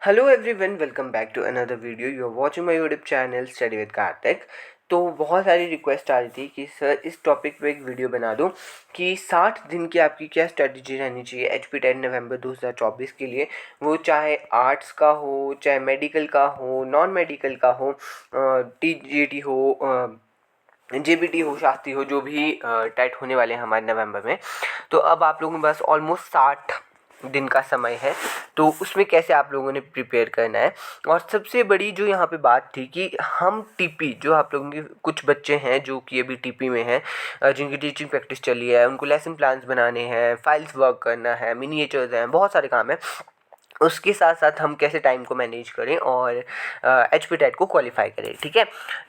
Hello everyone, welcome back to another video. You are watching my YouTube channel study with Kartik. तो बहुत सारी request आ रही थी कि सर इस टॉपिक पे एक वीडियो बना दूं कि 60 दिन की आपकी क्या स्ट्रेटजी रहनी चाहिए HP10 नवंबर 2024 के लिए। वो चाहे आर्ट्स का हो, चाहे मेडिकल का हो, नॉन मेडिकल का हो, TGT हो, JBT हो, शास्त्री हो, जो भी टेट होने वाले हैं हमारे नवंबर में। तो अब आप लोगों के पास ऑलमोस्ट 60 दिन का समय है। तो उसमें कैसे आप लोगों ने प्रिपेयर करना है। और सबसे बड़ी जो यहाँ पे बात थी कि हम टीपी, जो आप लोगों के कुछ बच्चे हैं जो कि अभी टीपी में हैं, जिनकी टीचिंग प्रैक्टिस चली है, उनको लेसन प्लान्स बनाने हैं, फाइल्स वर्क करना है, मिनिएचर्स हैं, बहुत सारे काम हैं। उसके साथ साथ हम कैसे टाइम को मैनेज करें और HP टेट को क्वालिफाई करें, ठीक है।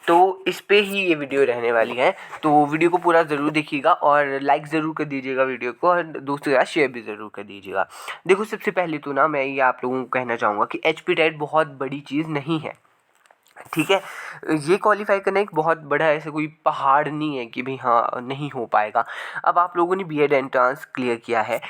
तो इस पे ही ये वीडियो रहने वाली है। तो वीडियो को पूरा ज़रूर देखिएगा और लाइक ज़रूर कर दीजिएगा वीडियो को, और दोस्तों के साथ शेयर भी ज़रूर कर दीजिएगा। देखो, सबसे पहले तो ना मैं ये आप लोगों को कहना चाहूँगा कि HP टेट बहुत बड़ी चीज़ नहीं है, ठीक है। ये क्वालिफाई करना एक बहुत बड़ा ऐसा कोई पहाड़ नहीं है कि भाई हाँ नहीं हो पाएगा। अब आप लोगों ने B.Ed एंट्रेंस क्लियर किया है,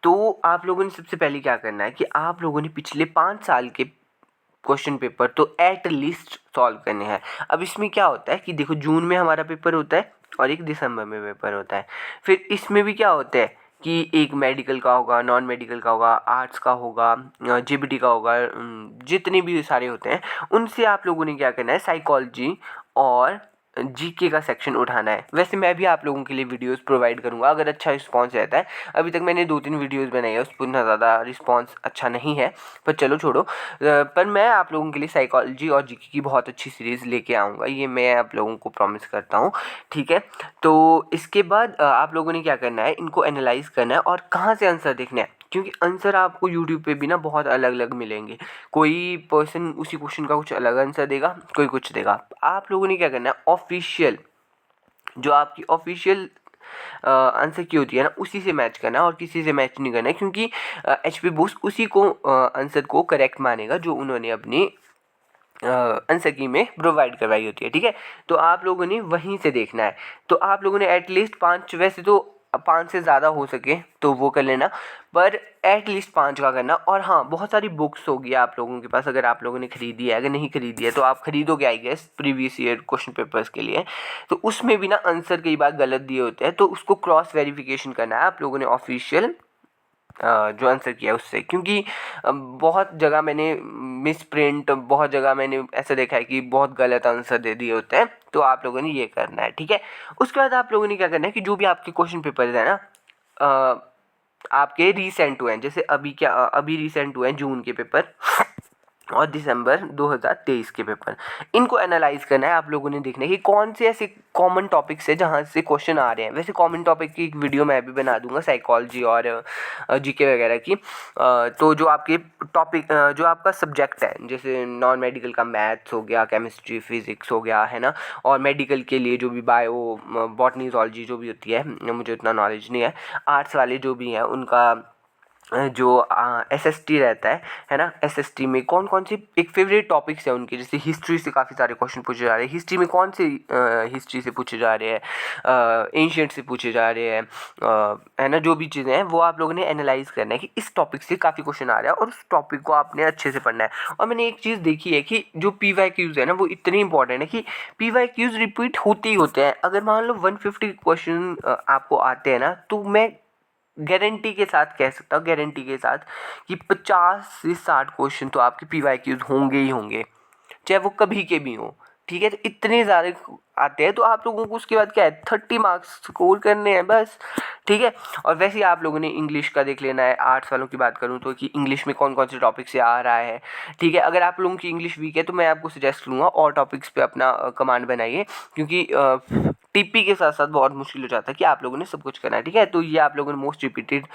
तो आप लोगों ने सबसे पहले क्या करना है कि आप लोगों ने पिछले 5 साल के क्वेश्चन पेपर तो एट लीस्ट सॉल्व करने हैं। अब इसमें क्या होता है कि देखो, जून में हमारा पेपर होता है और एक दिसंबर में पेपर होता है। फिर इसमें भी क्या होता है कि एक मेडिकल का होगा, नॉन मेडिकल का होगा, आर्ट्स का होगा, JBT का होगा, जितने भी सारे होते हैं उनसे आप लोगों ने क्या करना है, साइकोलॉजी और GK का सेक्शन उठाना है। वैसे मैं भी आप लोगों के लिए वीडियोस प्रोवाइड करूंगा अगर अच्छा रिस्पांस रहता है। अभी तक मैंने 2-3 वीडियोस बनाई है, उस पर उतना ज़्यादा रिस्पांस अच्छा नहीं है, पर चलो छोड़ो। पर मैं आप लोगों के लिए साइकोलॉजी और GK की बहुत अच्छी सीरीज़ लेके आऊँगा, ये मैं आप लोगों को प्रॉमिस करता हूँ, ठीक है। तो इसके बाद आप लोगों ने क्या करना है, इनको एनालाइज करना है और कहाँ से आंसर देखना है, क्योंकि आंसर आपको यूट्यूब पे भी ना बहुत अलग अलग मिलेंगे। कोई पर्सन उसी क्वेश्चन का कुछ अलग आंसर देगा, कोई कुछ देगा। आप लोगों ने क्या करना है, ऑफिशियल जो आपकी ऑफिशियल आंसर की होती है ना, उसी से मैच करना है और किसी से मैच नहीं करना है, क्योंकि HP बूस्ट उसी को आंसर को करेक्ट मानेगा जो उन्होंने अपनी आंसर की में प्रोवाइड करवाई होती है, ठीक है। तो आप लोगों ने वहीं से देखना है। तो आप लोगों ने एटलीस्ट 5, वैसे तो 5 से ज़्यादा हो सके तो वो कर लेना, पर एटलीस्ट 5 का करना। और हाँ, बहुत सारी बुक्स होगी आप लोगों के पास, अगर आप लोगों ने खरीदी है, अगर नहीं खरीदी है तो आप खरीदोगे I guess previous year question papers के लिए। तो उसमें भी ना आंसर कई बार गलत दिए होते हैं, तो उसको क्रॉस वेरिफिकेशन करना है आप लोगों ने ऑफिशियल जो आंसर किया है उससे, क्योंकि बहुत जगह मैंने मिस प्रिंट, बहुत जगह मैंने ऐसा देखा है कि बहुत गलत आंसर दे दिए होते हैं। तो आप लोगों ने ये करना है, ठीक है। उसके बाद आप लोगों ने क्या करना है कि जो भी आपके क्वेश्चन पेपर है ना, आपके रिसेंट हुए हैं, जैसे अभी रिसेंट हुए हैं जून के पेपर और दिसंबर 2023 के पेपर, इनको एनालाइज करना है। आप लोगों ने देखना है कि कौन से ऐसे कॉमन टॉपिक्स है जहाँ से क्वेश्चन आ रहे हैं। वैसे कॉमन टॉपिक की एक वीडियो मैं भी बना दूंगा, साइकोलॉजी और GK वगैरह की। तो जो आपके टॉपिक, जो आपका सब्जेक्ट है, जैसे नॉन मेडिकल का मैथ्स हो गया, केमिस्ट्री, फिजिक्स हो गया, है ना, और मेडिकल के लिए जो भी बायो, बॉटनी, zoology जो भी होती है, मुझे उतना नॉलेज नहीं है। आर्ट्स वाले जो भी हैं उनका जो SST रहता है ना, SST में कौन कौन सी एक फेवरेट टॉपिक्स है उनके, जैसे हिस्ट्री से काफ़ी सारे क्वेश्चन पूछे जा रहे हैं। हिस्ट्री में कौन से हिस्ट्री से पूछे जा रहे हैं, एंशिएंट से पूछे जा रहे हैं, है ना, जो भी चीज़ें हैं वो आप लोगों ने एनालाइज करना है कि इस टॉपिक से काफ़ी क्वेश्चन आ रहा है और उस टॉपिक को आपने अच्छे से पढ़ना है। और मैंने एक चीज़ देखी है कि जो PYQs है ना, वो इतनी इंपॉर्टेंट है कि PYQs रिपीट होते ही होते हैं। अगर मान लो 150 क्वेश्चन आपको आते हैं ना, तो मैं गारंटी के साथ कह सकता हूँ, गारंटी के साथ, कि 50 से 60 क्वेश्चन तो आपके PYQs होंगे ही होंगे, चाहे वो कभी के भी हों, ठीक है। तो इतने ज़्यादा आते हैं, तो आप लोगों को उसके बाद क्या है, 30 मार्क्स स्कोर करने हैं बस, ठीक है। और वैसे ही आप लोगों ने इंग्लिश का देख लेना है। आर्ट्स वालों की बात करूँ तो कि इंग्लिश में कौन कौन से टॉपिक से आ रहा है, ठीक है। अगर आप लोगों की इंग्लिश वीक है तो मैं आपको सजेस्ट करूँगा और टॉपिक्स पे अपना कमांड बनाइए, क्योंकि TP के साथ साथ बहुत मुश्किल हो जाता है कि आप लोगों ने सब कुछ करना है, ठीक है। तो ये आप लोगों ने मोस्ट रिपीटेड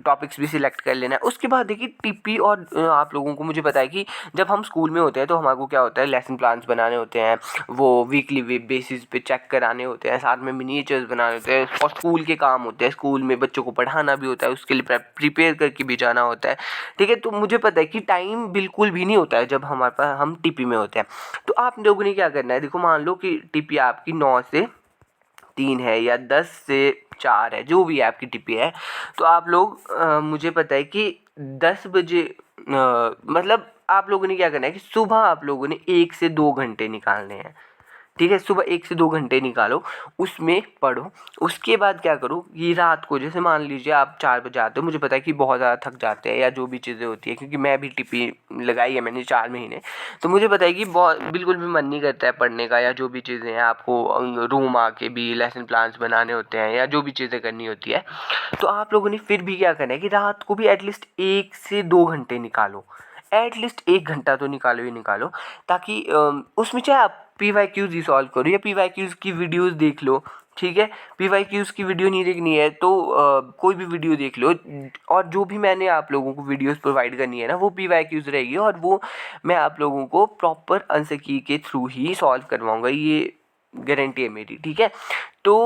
टॉपिक्स भी सिलेक्ट कर लेना है। उसके बाद देखिए TP और आप लोगों को, मुझे पता है कि जब हम स्कूल में होते हैं तो हमारे को क्या होता है, लेसन प्लान्स बनाने होते हैं, वो वीकली बेसिस पे चेक कराने होते हैं, साथ में मिनिएचर्स बनाने होते हैं, और स्कूल के काम होते हैं, स्कूल में बच्चों को पढ़ाना भी होता है, उसके लिए प्रिपेयर करके भी जाना होता है, ठीक है। तो मुझे पता है कि टाइम बिल्कुल भी नहीं होता है जब हमारे पास, हम TP में होते हैं। तो आप लोगों ने क्या करना है, देखो मान लो कि TP आपकी 9 से 3 है या 10 से 4 है, जो भी आपकी TP है, तो आप लोग मुझे पता है कि 10 बजे मतलब आप लोगों ने क्या करना है कि सुबह आप लोगों ने 1 से 2 घंटे निकालने हैं, ठीक है। सुबह 1 से 2 घंटे निकालो, उसमें पढ़ो। उसके बाद क्या करो, ये रात को जैसे मान लीजिए आप 4 बजे आते हो, मुझे पता है कि बहुत ज़्यादा थक जाते हैं या जो भी चीज़ें होती है, क्योंकि मैं भी टिपी लगाई है मैंने 4 महीने, तो मुझे पता है कि बहुत बिल्कुल भी मन नहीं करता है पढ़ने का, या जो भी चीज़ें हैं आपको रूम आके भी लेसन प्लान्स बनाने होते हैं या जो भी चीज़ें करनी होती है, तो आप लोगों ने फिर भी क्या करना है कि रात को भी एटलीस्ट 1 से 2 घंटे निकालो, एटलीस्ट 1 घंटा तो निकालो ही निकालो, ताकि उसमें चाहे आप PYQs ही सॉल्व करो या PYQs की वीडियोस देख लो, ठीक है। PYQs की वीडियो नहीं देखनी है तो कोई भी वीडियो देख लो, और जो भी मैंने आप लोगों को वीडियोस प्रोवाइड करनी है ना, वो PYQs रहेगी, और वो मैं आप लोगों को प्रॉपर आंसर की के थ्रू ही सॉल्व करवाऊँगा, ये गारंटी है मेरी, ठीक है। तो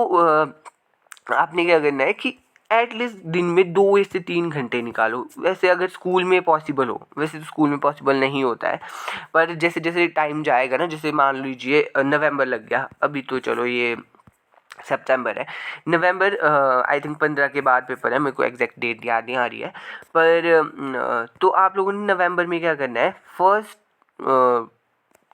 आपने क्या करना है कि एटलीस्ट दिन में 2 से 3 घंटे निकालो। वैसे अगर स्कूल में पॉसिबल हो, वैसे तो स्कूल में पॉसिबल नहीं होता है, पर जैसे जैसे टाइम जाएगा ना, जैसे मान लीजिए नवंबर लग गया, अभी तो चलो ये सितंबर है, नवंबर आई थिंक 15 के बाद पेपर है, मेरे को एग्जैक्ट डेट याद नहीं आ रही है, पर तो आप लोगों ने नवंबर में क्या करना है, फर्स्ट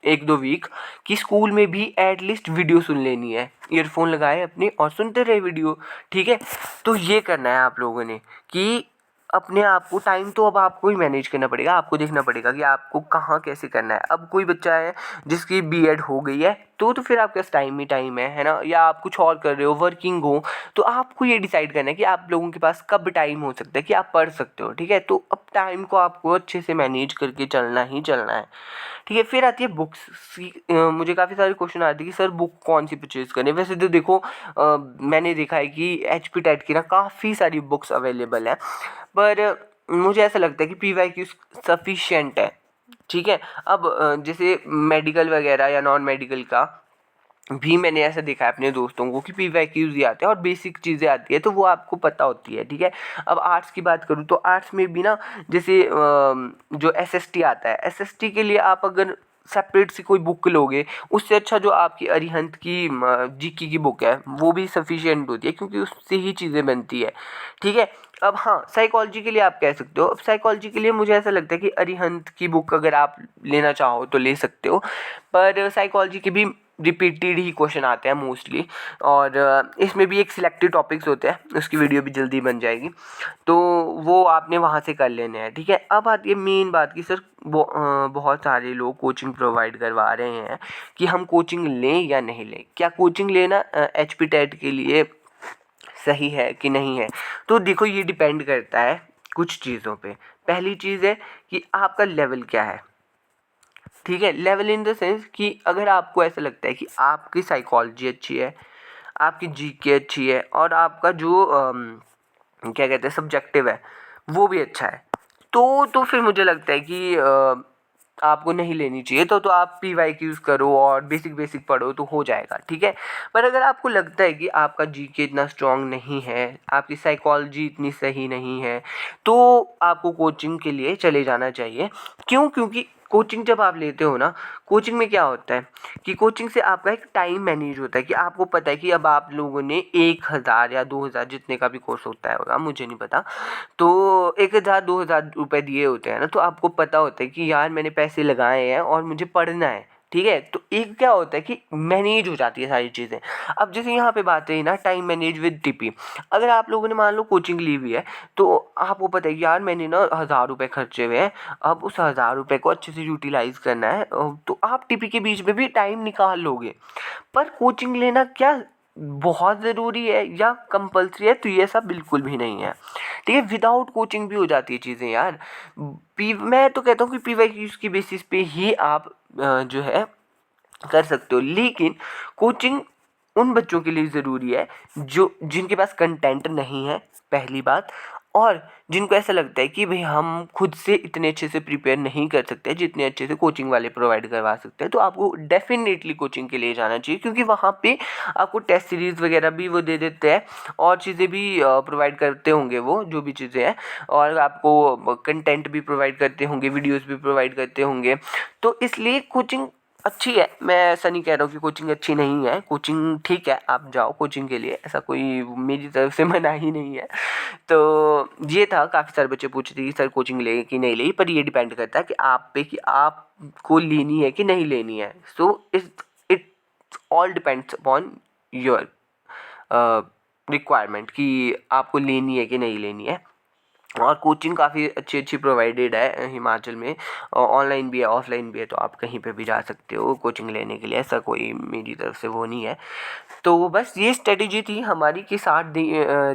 1-2 वीक कि स्कूल में भी एटलीस्ट वीडियो सुन लेनी है, ईयरफोन लगाए अपने और सुनते रहे वीडियो, ठीक है। तो ये करना है आप लोगों ने कि अपने आप को टाइम तो अब आपको ही मैनेज करना पड़ेगा, आपको देखना पड़ेगा कि आपको कहाँ कैसे करना है। अब कोई बच्चा है जिसकी B.Ed हो गई है, तो फिर आपके पास टाइम ही टाइम है ना, या आप कुछ और कर रहे हो, वर्किंग हो, तो आपको ये डिसाइड करना है कि आप लोगों के पास कब टाइम हो सकता है कि आप पढ़ सकते हो, ठीक है। तो अब टाइम को आपको अच्छे से मैनेज करके चलना ही चलना है, ठीक है। फिर आती है बुक्स। मुझे काफ़ी सारे क्वेश्चन आते हैं कि सर बुक कौन सी परचेज़ करें। वैसे तो देखो मैंने देखा है कि HP टेट की ना काफ़ी सारी बुक्स अवेलेबल हैं, पर मुझे ऐसा लगता है कि PYQ सफिशिएंट है, ठीक है। अब जैसे मेडिकल वगैरह या नॉन मेडिकल का भी मैंने ऐसा देखा है अपने दोस्तों को कि PYQs ही आते हैं और बेसिक चीज़ें आती है, तो वो आपको पता होती है, ठीक है। अब आर्ट्स की बात करूँ तो आर्ट्स में भी ना, जैसे जो SST आता है, SST के लिए आप अगर सेपरेट सी कोई बुक लोगे, उससे अच्छा जो आपकी अरिहंत की GK की बुक है वो भी सफिशिएंट होती है, क्योंकि उससे ही चीज़ें बनती है, ठीक है। अब हाँ, साइकोलॉजी के लिए आप कह सकते हो, अब साइकोलॉजी के लिए मुझे ऐसा लगता है कि अरिहंत की बुक अगर आप लेना चाहो तो ले सकते हो, पर साइकोलॉजी के भी रिपीटेड ही क्वेश्चन आते हैं मोस्टली, और इसमें भी एक सिलेक्टेड टॉपिक्स होते हैं, उसकी वीडियो भी जल्दी बन जाएगी, तो वो आपने वहाँ से कर लेने हैं, ठीक है। अब आती है मेन बात कि सर बहुत सारे लोग कोचिंग प्रोवाइड करवा रहे हैं कि हम कोचिंग लें या नहीं लें, क्या कोचिंग लेना HP टेट के लिए सही है कि नहीं है। तो देखो ये डिपेंड करता है कुछ चीज़ों पे। पहली चीज़ है कि आपका लेवल क्या है, ठीक है। लेवल इन द सेंस कि अगर आपको ऐसा लगता है कि आपकी साइकोलॉजी अच्छी है, आपकी GK अच्छी है, और आपका जो क्या कहते हैं सब्जेक्टिव है वो भी अच्छा है, तो फिर मुझे लगता है कि आपको नहीं लेनी चाहिए, तो आप PYQs करो और बेसिक बेसिक पढ़ो तो हो जाएगा, ठीक है। पर अगर आपको लगता है कि आपका GK इतना स्ट्रांग नहीं है, आपकी साइकोलॉजी इतनी सही नहीं है, तो आपको कोचिंग के लिए चले जाना चाहिए। क्यों? क्योंकि कोचिंग जब आप लेते हो ना, कोचिंग में क्या होता है कि कोचिंग से आपका एक टाइम मैनेज होता है, कि आपको पता है कि अब आप लोगों ने 1,000 या 2,000 जितने का भी कोर्स होता है होगा, मुझे नहीं पता, तो 1,000-2,000 रुपये दिए होते हैं ना, तो आपको पता होता है कि यार मैंने पैसे लगाए हैं और मुझे पढ़ना है, ठीक है। तो एक क्या होता है कि मैनेज हो जाती है सारी चीज़ें। अब जैसे यहाँ पे बात रही ना टाइम मैनेज विद TP, अगर आप लोगों ने मान लो कोचिंग ली हुई है, तो आपको पता है कि यार मैंने ना 1,000 रुपये खर्चे हुए हैं, अब उस 1,000 रुपये को अच्छे से यूटिलाइज़ करना है, तो आप TP के बीच में भी टाइम निकाल लोगे। पर कोचिंग लेना क्या बहुत ज़रूरी है या कंपल्सरी है? तो ये ऐसा बिल्कुल भी नहीं है, ठीक है। विदाउट कोचिंग भी हो जाती है चीज़ें यार। मैं तो कहता हूँ कि PYQs की बेसिस पे ही आप जो है कर सकते हो, लेकिन कोचिंग उन बच्चों के लिए ज़रूरी है जो जिनके पास कंटेंट नहीं है, पहली बात, और जिनको ऐसा लगता है कि भाई हम खुद से इतने अच्छे से प्रिपेयर नहीं कर सकते जितने अच्छे से कोचिंग वाले प्रोवाइड करवा सकते हैं, तो आपको डेफिनेटली कोचिंग के लिए जाना चाहिए, क्योंकि वहाँ पे आपको टेस्ट सीरीज़ वगैरह भी वो दे देते हैं और चीज़ें भी प्रोवाइड करते होंगे, वो जो भी चीज़ें हैं, और आपको कंटेंट भी प्रोवाइड करते होंगे, वीडियोज़ भी प्रोवाइड करते होंगे, तो इसलिए कोचिंग अच्छी है, मैं ऐसा नहीं कह रहा हूँ कि कोचिंग अच्छी नहीं है, कोचिंग ठीक है, आप जाओ कोचिंग के लिए, ऐसा कोई मेरी तरफ से मना ही नहीं है। तो ये था, काफ़ी सारे बच्चे पूछ रहे थे कि सर कोचिंग ले कि नहीं ले, पर ये डिपेंड करता है कि आप पे कि आपको लेनी है कि नहीं लेनी है। So it all depends upon your requirement कि आपको लेनी है कि नहीं लेनी है। और कोचिंग काफ़ी अच्छी अच्छी प्रोवाइडेड है हिमाचल में, ऑनलाइन भी है ऑफलाइन भी है, तो आप कहीं पे भी जा सकते हो कोचिंग लेने के लिए, ऐसा कोई मेरी तरफ से वो नहीं है। तो बस ये स्ट्रेटेजी थी हमारी कि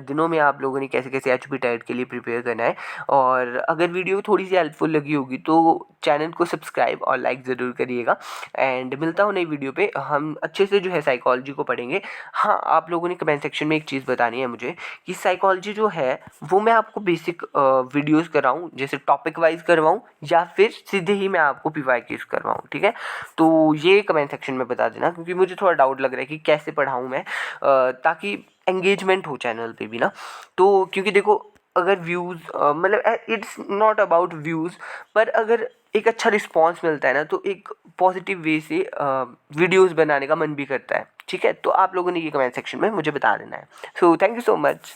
दिनों में आप लोगों ने कैसे कैसे एचपी टेट के लिए प्रिपेयर करना है। और अगर वीडियो थोड़ी सी हेल्पफुल लगी होगी तो चैनल को सब्सक्राइब और लाइक ज़रूर करिएगा। एंड मिलता हूँ नई वीडियो पे, हम अच्छे से जो है साइकोलॉजी को पढ़ेंगे। हाँ, आप लोगों ने कमेंट सेक्शन में एक चीज़ बतानी है मुझे कि साइकोलॉजी जो है वो मैं आपको बेसिक वीडियोस कराऊं, जैसे टॉपिक वाइज करवाऊं, या फिर सीधे ही मैं आपको पीवाईक्यूज करवाऊं, ठीक है। तो ये कमेंट सेक्शन में बता देना, क्योंकि मुझे थोड़ा डाउट लग रहा है कि कैसे पढ़ाऊं मैं, ताकि एंगेजमेंट हो चैनल पे भी ना। तो क्योंकि देखो, अगर व्यूज़ मतलब इट्स नॉट अबाउट व्यूज़, पर अगर एक अच्छा रिस्पॉन्स मिलता है ना, तो एक पॉजिटिव वे से वीडियोस बनाने का मन भी करता है, ठीक है। तो आप लोगों ने ये कमेंट सेक्शन में मुझे बता देना है। So thank you so much.